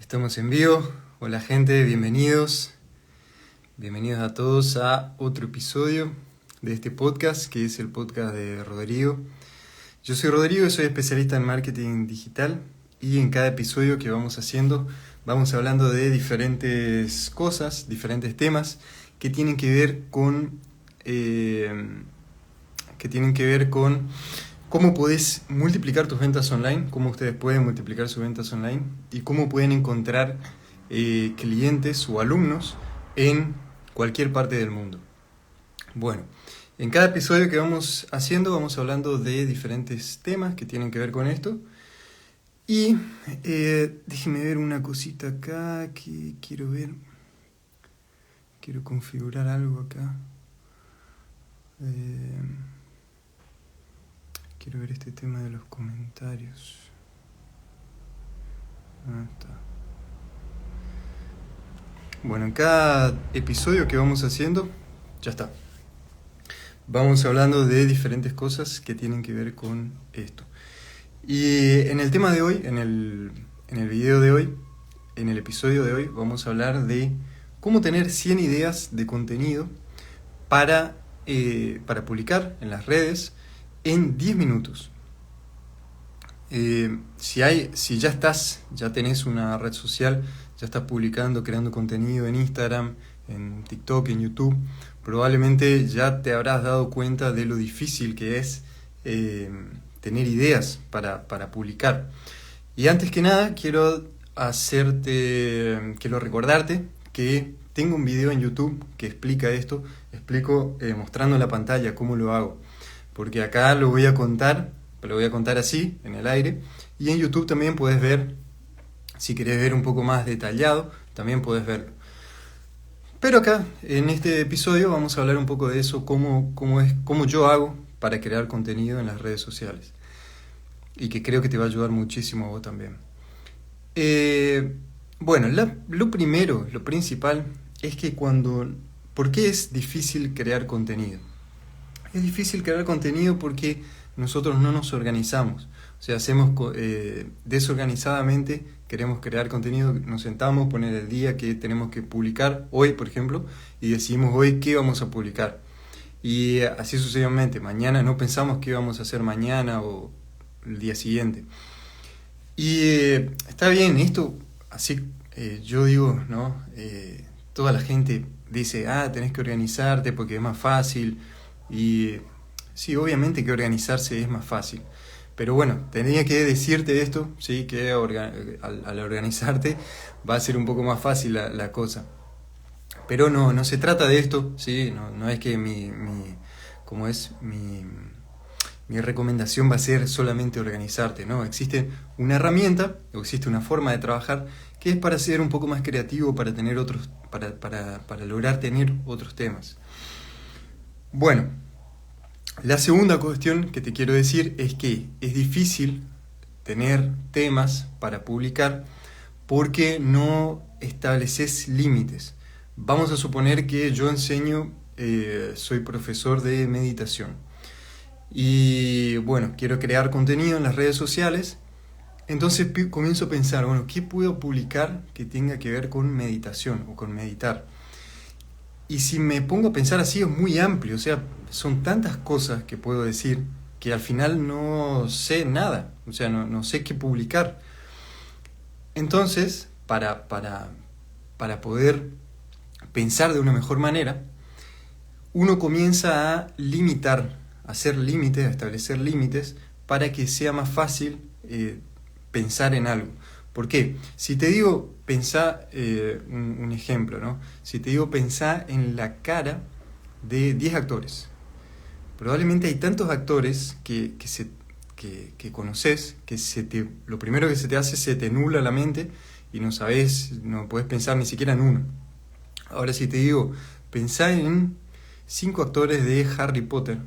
Estamos en vivo. Hola gente, bienvenidos. Bienvenidos a todos a otro episodio de este podcast, que es el podcast de Rodrigo. Yo soy Rodrigo, soy especialista en marketing digital y en cada episodio que vamos haciendo vamos hablando de diferentes cosas, diferentes temas que tienen que ver con cómo podés multiplicar tus ventas online, cómo ustedes pueden multiplicar sus ventas online y cómo pueden encontrar clientes o alumnos en cualquier parte del mundo. Bueno, en cada episodio que vamos haciendo vamos hablando de diferentes temas que tienen que ver con esto. Y déjenme ver una cosita acá que quiero ver. Quiero configurar algo acá. Quiero ver este tema de los comentarios. Está. Bueno, en cada episodio que vamos haciendo, ya está. Vamos hablando de diferentes cosas que tienen que ver con esto. Y en el tema de hoy, en el video de hoy, en el episodio de hoy, vamos a hablar de cómo tener 100 ideas de contenido para publicar en las redes en 10 minutos. Si ya tenés una red social, ya estás publicando, creando contenido en Instagram, en TikTok, en YouTube, probablemente ya te habrás dado cuenta de lo difícil que es tener ideas para publicar. Y antes que nada, quiero recordarte que tengo un video en YouTube que explica esto, mostrando en la pantalla cómo lo hago. Porque acá lo voy a contar así, en el aire, y en YouTube también puedes ver, si querés ver un poco más detallado, también puedes verlo. Pero acá, en este episodio, vamos a hablar un poco de eso, cómo yo hago para crear contenido en las redes sociales. Y que creo que te va a ayudar muchísimo a vos también. Bueno, lo principal, es que ¿por qué es difícil crear contenido? Es difícil crear contenido porque nosotros no nos organizamos. O sea, hacemos desorganizadamente, queremos crear contenido, nos sentamos, poner el día que tenemos que publicar, hoy por ejemplo, y decidimos hoy qué vamos a publicar. Y así sucesivamente, mañana no pensamos qué vamos a hacer mañana o el día siguiente. Y está bien, esto, así yo digo, ¿no? Toda la gente dice, tenés que organizarte porque es más fácil. Y sí, obviamente que organizarse es más fácil. Pero bueno, tenía que decirte esto, sí, que al organizarte va a ser un poco más fácil la cosa. Pero no se trata de esto, sí, no es que mi recomendación va a ser solamente organizarte, ¿no? Existe una herramienta, o existe una forma de trabajar que es para ser un poco más creativo, para tener para lograr tener otros temas. Bueno, la segunda cuestión que te quiero decir es que es difícil tener temas para publicar porque no estableces límites. Vamos a suponer que yo soy profesor de meditación. Y bueno, quiero crear contenido en las redes sociales. Entonces comienzo a pensar, bueno, ¿qué puedo publicar que tenga que ver con meditación o con meditar? Y si me pongo a pensar así es muy amplio, o sea, son tantas cosas que puedo decir que al final no sé nada, o sea, no sé qué publicar. Entonces, para poder pensar de una mejor manera, uno comienza a limitar, a establecer límites para que sea más fácil pensar en algo. ¿Por qué? Si te digo, pensá, un ejemplo, ¿no? Si te digo, pensá en la cara de 10 actores. Probablemente hay tantos actores que conoces que lo primero que se te hace, se te nubla la mente y no podés pensar ni siquiera en uno. Ahora si te digo, pensá en 5 actores de Harry Potter,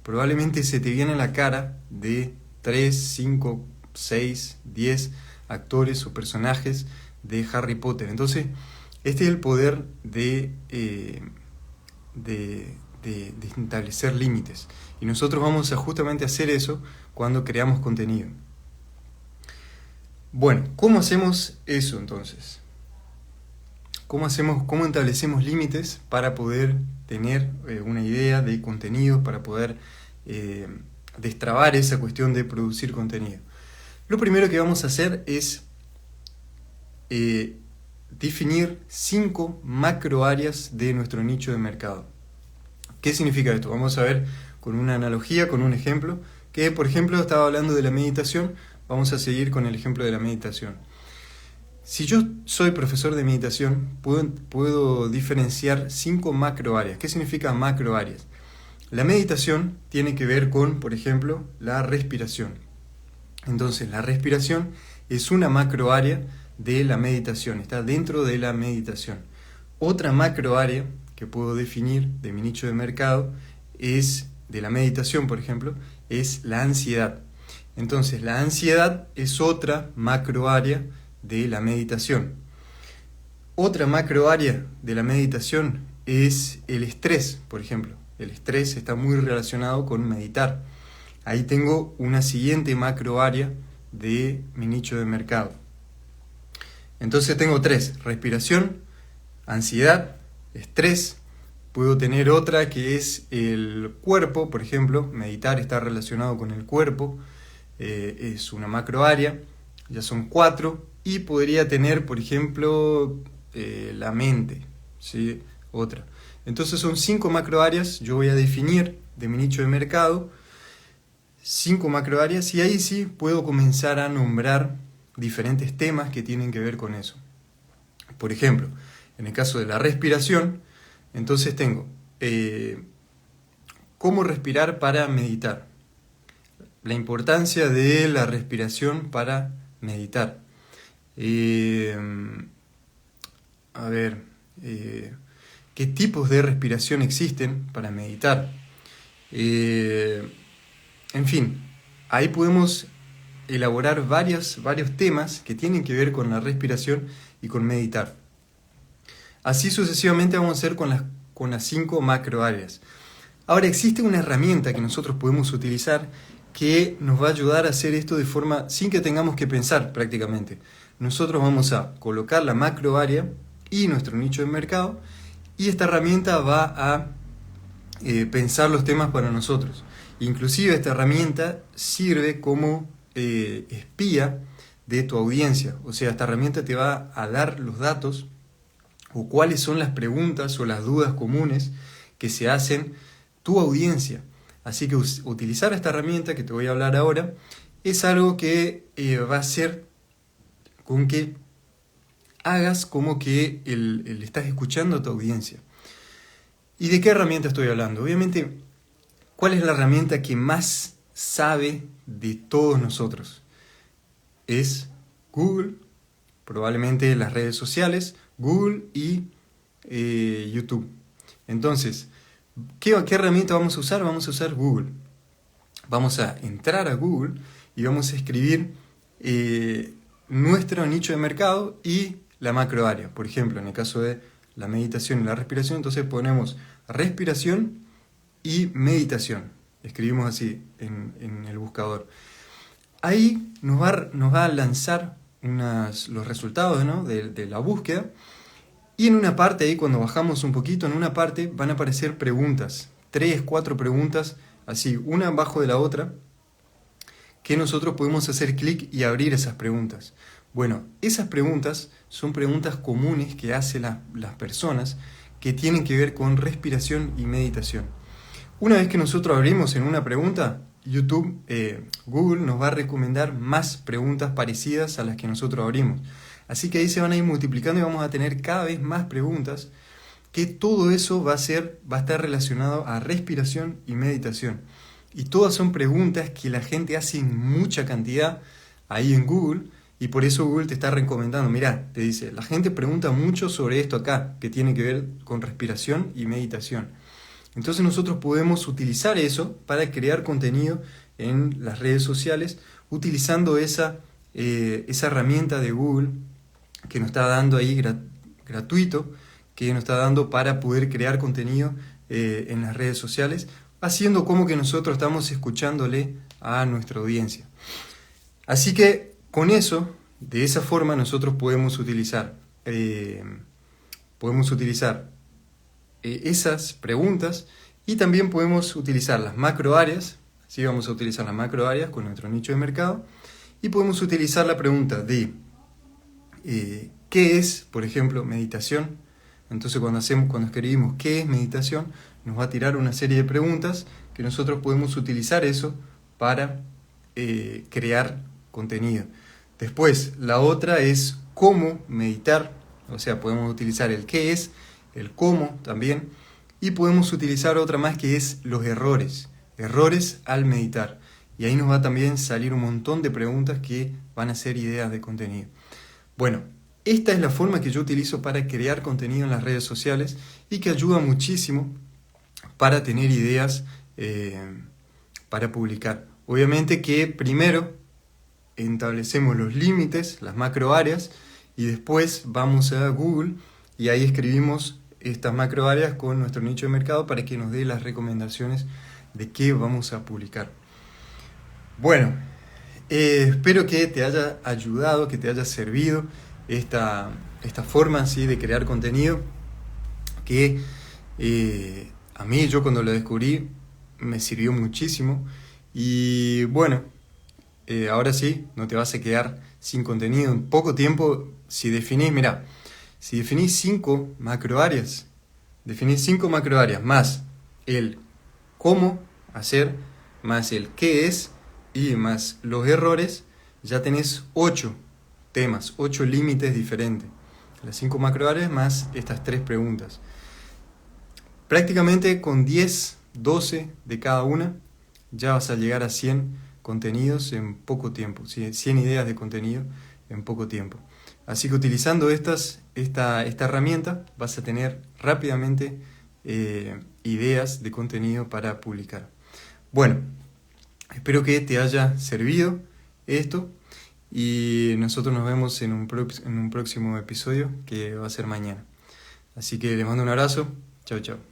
probablemente se te viene a la cara de 3, 5, 6, 10 actores o personajes de Harry Potter. Entonces, este es el poder de establecer límites. Y nosotros vamos a justamente hacer eso cuando creamos contenido. Bueno, ¿cómo hacemos eso entonces? ¿Cómo establecemos límites para poder tener una idea de contenido, para poder destrabar esa cuestión de producir contenido? Lo primero que vamos a hacer es definir 5 macro áreas de nuestro nicho de mercado. ¿Qué significa esto? Vamos a ver con una analogía, con un ejemplo, que por ejemplo estaba hablando de la meditación, vamos a seguir con el ejemplo de la meditación. Si yo soy profesor de meditación, puedo diferenciar 5 macro áreas. ¿Qué significa macro áreas? La meditación tiene que ver con, por ejemplo, la respiración. Entonces, la respiración es una macro área de la meditación, está dentro de la meditación. Otra macro área que puedo definir de mi nicho de mercado es de la meditación, por ejemplo, es la ansiedad. Entonces, la ansiedad es otra macro área de la meditación. Otra macro área de la meditación es el estrés, por ejemplo. El estrés está muy relacionado con meditar. Ahí tengo una siguiente macro área de mi nicho de mercado. Entonces tengo 3: respiración, ansiedad, estrés. Puedo tener otra que es el cuerpo, por ejemplo. Meditar está relacionado con el cuerpo, es una macro área, ya son 4. Y podría tener, por ejemplo, la mente, ¿sí? Otra. Entonces son 5 macro áreas. Yo voy a definir de mi nicho de mercado 5 macro áreas y ahí sí puedo comenzar a nombrar diferentes temas que tienen que ver con eso. Por ejemplo, en el caso de la respiración, entonces tengo cómo respirar para meditar, la importancia de la respiración para meditar. ¿Qué tipos de respiración existen para meditar? En fin, ahí podemos elaborar varios temas que tienen que ver con la respiración y con meditar. Así sucesivamente vamos a hacer con las 5 macro áreas. Ahora existe una herramienta que nosotros podemos utilizar que nos va a ayudar a hacer esto de forma sin que tengamos que pensar prácticamente. Nosotros vamos a colocar la macro área y nuestro nicho de mercado y esta herramienta va a pensar los temas para nosotros. Inclusive esta herramienta sirve como espía de tu audiencia. O sea, esta herramienta te va a dar los datos o cuáles son las preguntas o las dudas comunes que se hacen tu audiencia. Así que utilizar esta herramienta que te voy a hablar ahora es algo que va a hacer con que hagas como que le estás escuchando a tu audiencia. ¿Y de qué herramienta estoy hablando? Obviamente, ¿cuál es la herramienta que más sabe de todos nosotros? Es Google, probablemente las redes sociales, Google y YouTube. Entonces, ¿qué herramienta vamos a usar? Vamos a usar Google. Vamos a entrar a Google y vamos a escribir nuestro nicho de mercado y la macro área. Por ejemplo, en el caso de la meditación y la respiración, entonces ponemos respiración y meditación. Escribimos así en el buscador. Ahí nos va a lanzar los resultados, ¿no? de la búsqueda. Y en una parte, ahí cuando bajamos un poquito, en una parte van a aparecer preguntas. 3, 4 preguntas, así, una abajo de la otra, que nosotros podemos hacer clic y abrir esas preguntas. Bueno, esas preguntas son preguntas comunes que hacen las personas que tienen que ver con respiración y meditación. Una vez que nosotros abrimos en una pregunta, Google nos va a recomendar más preguntas parecidas a las que nosotros abrimos. Así que ahí se van a ir multiplicando y vamos a tener cada vez más preguntas, que todo eso va a estar relacionado a respiración y meditación. Y todas son preguntas que la gente hace en mucha cantidad ahí en Google, y por eso Google te está recomendando. Mirá, te dice, la gente pregunta mucho sobre esto acá, que tiene que ver con respiración y meditación. Entonces nosotros podemos utilizar eso para crear contenido en las redes sociales, utilizando esa herramienta de Google que nos está dando ahí gratuito, que nos está dando para poder crear contenido en las redes sociales, haciendo como que nosotros estamos escuchándole a nuestra audiencia. Así que con eso De esa forma nosotros podemos utilizar esas preguntas y también podemos utilizar las macroáreas. Así vamos a utilizar las macroáreas con nuestro nicho de mercado y podemos utilizar la pregunta de ¿qué es, por ejemplo, meditación? Entonces cuando escribimos ¿qué es meditación? Nos va a tirar una serie de preguntas que nosotros podemos utilizar eso para crear contenido. Después, la otra es cómo meditar, o sea, podemos utilizar el qué es, el cómo también, y podemos utilizar otra más que es los errores al meditar. Y ahí nos va a también salir un montón de preguntas que van a ser ideas de contenido. Bueno, esta es la forma que yo utilizo para crear contenido en las redes sociales y que ayuda muchísimo para tener ideas para publicar. Obviamente que primero establecemos los límites, las macroáreas, y después vamos a Google y ahí escribimos estas macroáreas con nuestro nicho de mercado para que nos dé las recomendaciones de qué vamos a publicar. Bueno, espero que te haya ayudado, que te haya servido esta forma así de crear contenido que a mí, yo cuando lo descubrí, me sirvió muchísimo. Y bueno, ahora sí, no te vas a quedar sin contenido en poco tiempo. Si definís 5 macroáreas, más el cómo hacer, más el qué es y más los errores, ya tenés 8 temas, 8 límites diferentes. Las 5 macroáreas más estas 3 preguntas. Prácticamente con 10, 12 de cada una ya vas a llegar a 100 contenidos en poco tiempo, 100 ideas de contenido en poco tiempo. Así que utilizando esta herramienta vas a tener rápidamente ideas de contenido para publicar. Bueno, espero que te haya servido esto y nosotros nos vemos en un próximo episodio que va a ser mañana. Así que les mando un abrazo. Chao, chao.